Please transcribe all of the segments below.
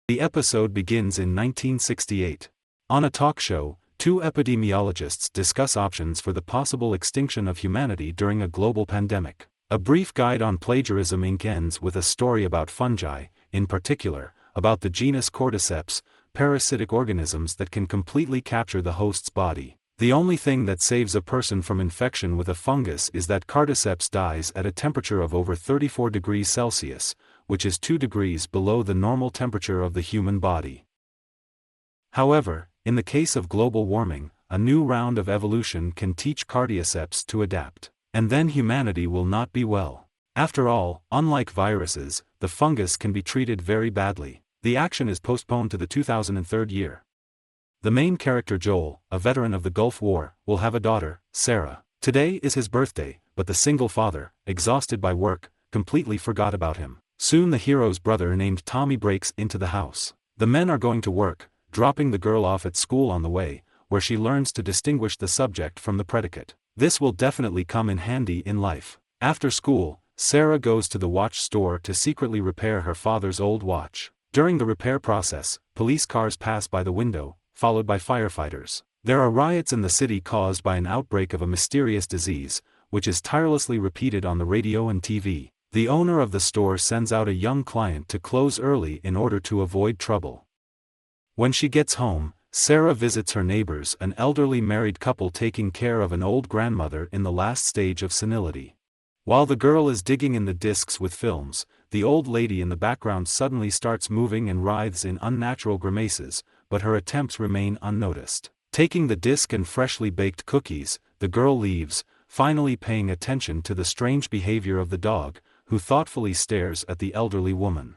The episode begins in 1968. On a talk show, two epidemiologists discuss options for the possible extinction of humanity during a global pandemic. A brief guide on plagiarism Inc. ends with a story about fungi, in particular, about the genus Cordyceps, parasitic organisms that can completely capture the host's body. The only thing that saves a person from infection with a fungus is that Cordyceps dies at a temperature of over 34 degrees Celsius, which is 2 degrees below the normal temperature of the human body. However, in the case of global warming, a new round of evolution can teach Cordyceps to adapt, and then humanity will not be well. After all, unlike viruses, the fungus can be treated very badly. The action is postponed to the 2003 year. The main character Joel, a veteran of the Gulf War, will have a daughter, Sarah. Today is his birthday, but the single father, exhausted by work, completely forgot about him. Soon the hero's brother named Tommy breaks into the house. The men are going to work, dropping the girl off at school on the way, where she learns to distinguish the subject from the predicate. This will definitely come in handy in life. After school, Sarah goes to the watch store to secretly repair her father's old watch. During the repair process, police cars pass by the window, followed by firefighters. There are riots in the city caused by an outbreak of a mysterious disease, which is tirelessly repeated on the radio and TV. The owner of the store sends out a young client to close early in order to avoid trouble. When she gets home, Sarah visits her neighbors, an elderly married couple taking care of an old grandmother in the last stage of senility. While the girl is digging in the discs with films, the old lady in the background suddenly starts moving and writhes in unnatural grimaces, but her attempts remain unnoticed. Taking the disc and freshly baked cookies, the girl leaves, finally paying attention to the strange behavior of the dog, who thoughtfully stares at the elderly woman.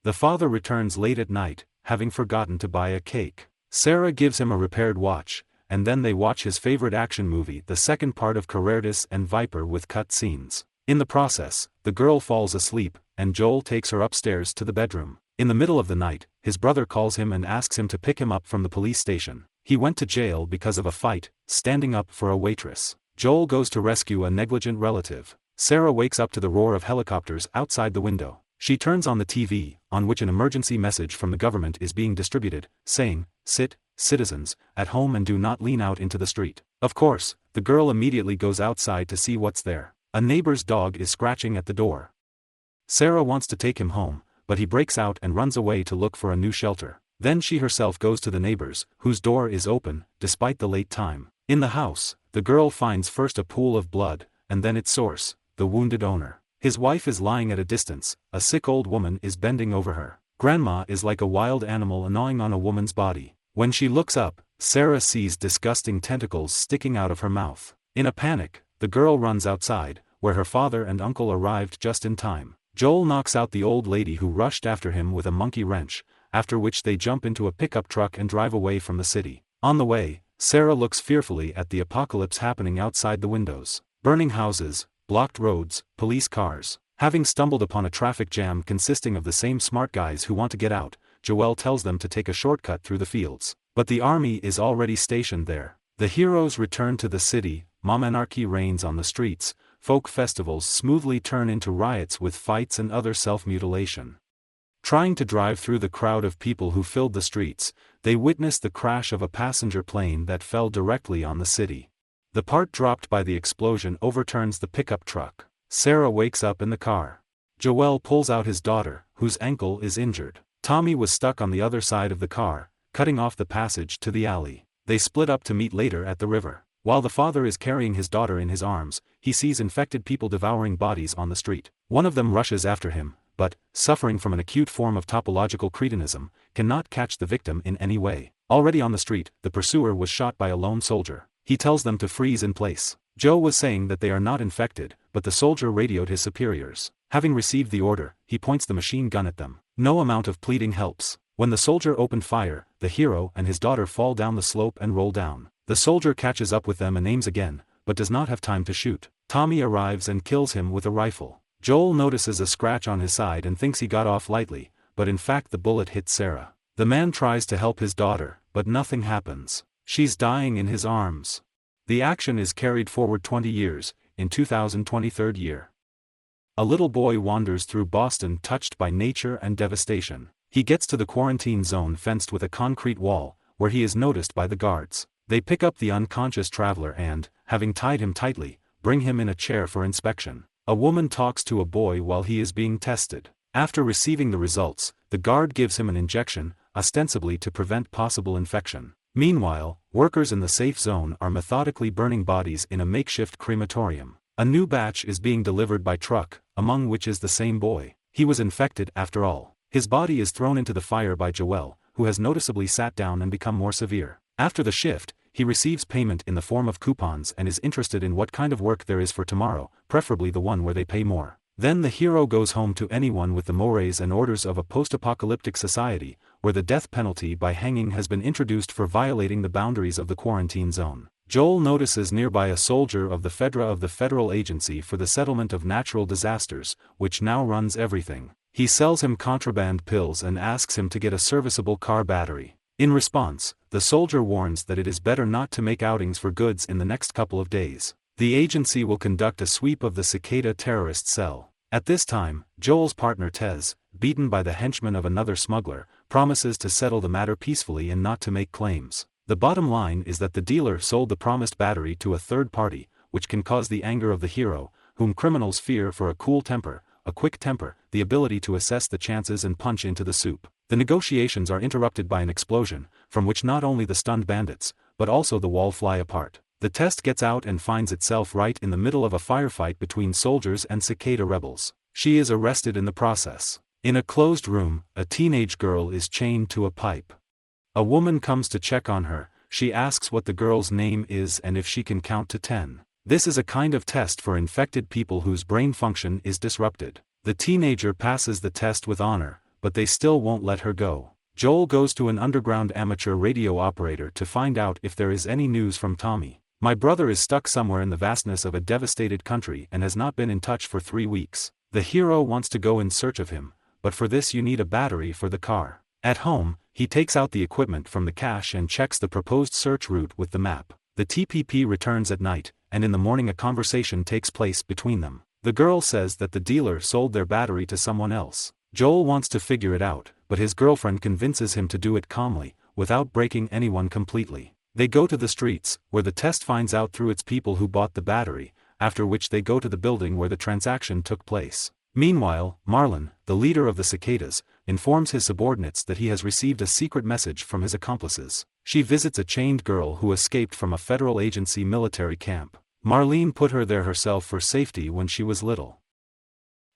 The father returns late at night, having forgotten to buy a cake. Sarah gives him a repaired watch, and then they watch his favorite action movie, the second part of Corerdus and Viper, with cut scenes. In the process, the girl falls asleep, and Joel takes her upstairs to the bedroom. In the middle of the night, his brother calls him and asks him to pick him up from the police station. He went to jail because of a fight, standing up for a waitress. Joel goes to rescue a negligent relative. Sarah wakes up to the roar of helicopters outside the window. She turns on the TV, on which an emergency message from the government is being distributed, saying, "Sit, citizens, at home and do not lean out into the street." Of course, the girl immediately goes outside to see what's there. A neighbor's dog is scratching at the door. Sarah wants to take him home, but he breaks out and runs away to look for a new shelter. Then she herself goes to the neighbor's, whose door is open, despite the late time. In the house, the girl finds first a pool of blood, and then its source, the wounded owner. His wife is lying at a distance, a sick old woman is bending over her. Grandma is like a wild animal gnawing on a woman's body. When she looks up, Sarah sees disgusting tentacles sticking out of her mouth. In a panic, the girl runs outside, where her father and uncle arrived just in time. Joel knocks out the old lady who rushed after him with a monkey wrench, after which they jump into a pickup truck and drive away from the city. On the way, Sarah looks fearfully at the apocalypse happening outside the windows. Burning houses, blocked roads, police cars. Having stumbled upon a traffic jam consisting of the same smart guys who want to get out, Joel tells them to take a shortcut through the fields. But the army is already stationed there. The heroes return to the city, mob anarchy reigns on the streets, folk festivals smoothly turn into riots with fights and other self-mutilation. Trying to drive through the crowd of people who filled the streets, they witness the crash of a passenger plane that fell directly on the city. The part dropped by the explosion overturns the pickup truck. Sarah wakes up in the car. Joel pulls out his daughter, whose ankle is injured. Tommy was stuck on the other side of the car, cutting off the passage to the alley. They split up to meet later at the river. While the father is carrying his daughter in his arms, he sees infected people devouring bodies on the street. One of them rushes after him, but, suffering from an acute form of topological cretinism, cannot catch the victim in any way. Already on the street, the pursuer was shot by a lone soldier. He tells them to freeze in place. Joe was saying that they are not infected, but the soldier radioed his superiors. Having received the order, he points the machine gun at them. No amount of pleading helps. When the soldier opened fire, the hero and his daughter fall down the slope and roll down. The soldier catches up with them and aims again, but does not have time to shoot. Tommy arrives and kills him with a rifle. Joel notices a scratch on his side and thinks he got off lightly, but in fact the bullet hit Sarah. The man tries to help his daughter, but nothing happens. She's dying in his arms. The action is carried forward 20 years, in 2023 year. A little boy wanders through Boston touched by nature and devastation. He gets to the quarantine zone fenced with a concrete wall, where he is noticed by the guards. They pick up the unconscious traveler and, having tied him tightly, bring him in a chair for inspection. A woman talks to a boy while he is being tested. After receiving the results, the guard gives him an injection, ostensibly to prevent possible infection. Meanwhile, workers in the safe zone are methodically burning bodies in a makeshift crematorium. A new batch is being delivered by truck, among which is the same boy. He was infected after all. His body is thrown into the fire by Joel, who has noticeably sat down and become more severe. After the shift, he receives payment in the form of coupons and is interested in what kind of work there is for tomorrow, preferably the one where they pay more. Then the hero goes home to anyone with the mores and orders of a post-apocalyptic society, where the death penalty by hanging has been introduced for violating the boundaries of the quarantine zone. Joel notices nearby a soldier of the FEDRA of the Federal Agency for the Settlement of Natural Disasters, which now runs everything. He sells him contraband pills and asks him to get a serviceable car battery. In response, the soldier warns that it is better not to make outings for goods in the next couple of days. The agency will conduct a sweep of the cicada terrorist cell. At this time, Joel's partner Tez, beaten by the henchman of another smuggler, promises to settle the matter peacefully and not to make claims. The bottom line is that the dealer sold the promised battery to a third party, which can cause the anger of the hero, whom criminals fear for a cool temper, a quick temper, the ability to assess the chances and punch into the soup. The negotiations are interrupted by an explosion, from which not only the stunned bandits, but also the wall fly apart. The test gets out and finds itself right in the middle of a firefight between soldiers and cicada rebels. She is arrested in the process. In a closed room, a teenage girl is chained to a pipe. A woman comes to check on her. She asks what the girl's name is and if she can count to 10. This is a kind of test for infected people whose brain function is disrupted. The teenager passes the test with honor, but they still won't let her go. Joel goes to an underground amateur radio operator to find out if there is any news from Tommy. My brother is stuck somewhere in the vastness of a devastated country and has not been in touch for 3 weeks. The hero wants to go in search of him, but for this you need a battery for the car. At home, he takes out the equipment from the cache and checks the proposed search route with the map. The TPP returns at night, and in the morning a conversation takes place between them. The girl says that the dealer sold their battery to someone else. Joel wants to figure it out, but his girlfriend convinces him to do it calmly, without breaking anyone completely. They go to the streets, where the test finds out through its people who bought the battery, after which they go to the building where the transaction took place. Meanwhile, Marlin, the leader of the cicadas, informs his subordinates that he has received a secret message from his accomplices. She visits a chained girl who escaped from a federal agency military camp. Marlene put her there herself for safety when she was little.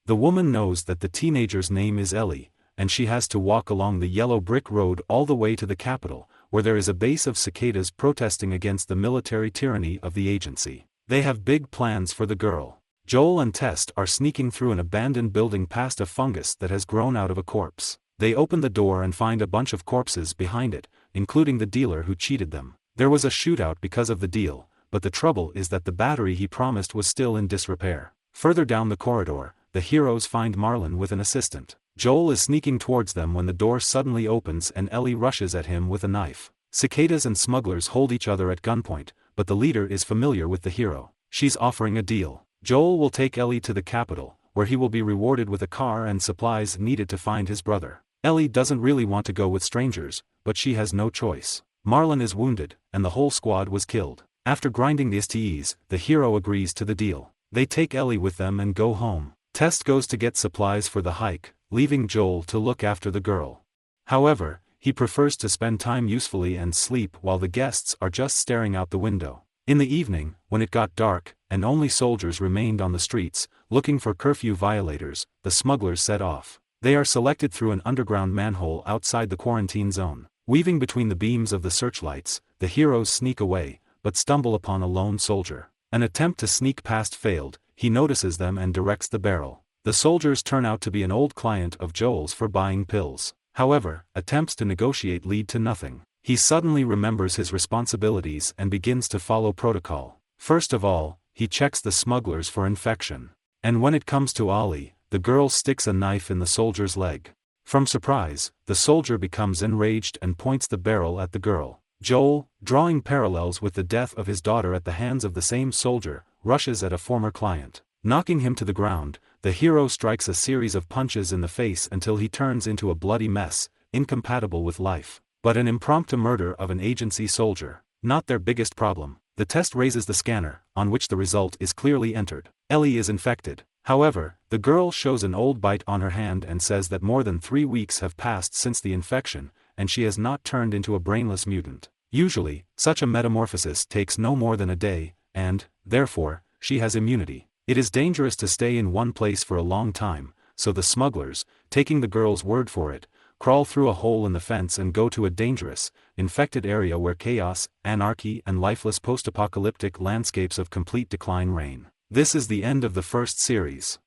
The woman knows that the teenager's name is Ellie, and she has to walk along the yellow brick road all the way to the capital, where there is a base of cicadas protesting against the military tyranny of the agency. They have big plans for the girl. Joel and Test are sneaking through an abandoned building past a fungus that has grown out of a corpse. They open the door and find a bunch of corpses behind it, including the dealer who cheated them. There was a shootout because of the deal, but the trouble is that the battery he promised was still in disrepair. Further down the corridor, the heroes find Marlin with an assistant. Joel is sneaking towards them when the door suddenly opens and Ellie rushes at him with a knife. Cicadas and smugglers hold each other at gunpoint, but the leader is familiar with the hero. She's offering a deal. Joel will take Ellie to the capital, where he will be rewarded with a car and supplies needed to find his brother. Ellie doesn't really want to go with strangers, but she has no choice. Marlin is wounded, and the whole squad was killed. After grinding the STEs, the hero agrees to the deal. They take Ellie with them and go home. Test goes to get supplies for the hike, leaving Joel to look after the girl. However, he prefers to spend time usefully and sleep while the guests are just staring out the window. In the evening, when it got dark, and only soldiers remained on the streets, looking for curfew violators, the smugglers set off. They are selected through an underground manhole outside the quarantine zone. Weaving between the beams of the searchlights, the heroes sneak away, but stumble upon a lone soldier. An attempt to sneak past failed. He notices them and directs the barrel. The soldiers turn out to be an old client of Joel's for buying pills. However, attempts to negotiate lead to nothing. He suddenly remembers his responsibilities and begins to follow protocol. First of all, he checks the smugglers for infection. And when it comes to Ollie, the girl sticks a knife in the soldier's leg. From surprise, the soldier becomes enraged and points the barrel at the girl. Joel, drawing parallels with the death of his daughter at the hands of the same soldier, rushes at a former client. Knocking him to the ground, the hero strikes a series of punches in the face until he turns into a bloody mess, incompatible with life. But an impromptu murder of an agency soldier, not their biggest problem. The test raises the scanner, on which the result is clearly entered. Ellie is infected. However, the girl shows an old bite on her hand and says that more than 3 weeks have passed since the infection, and she has not turned into a brainless mutant. Usually, such a metamorphosis takes no more than a day, and, therefore, she has immunity. It is dangerous to stay in one place for a long time, so the smugglers, taking the girl's word for it, crawl through a hole in the fence and go to a dangerous, infected area where chaos, anarchy and lifeless post-apocalyptic landscapes of complete decline reign. This is the end of the first series.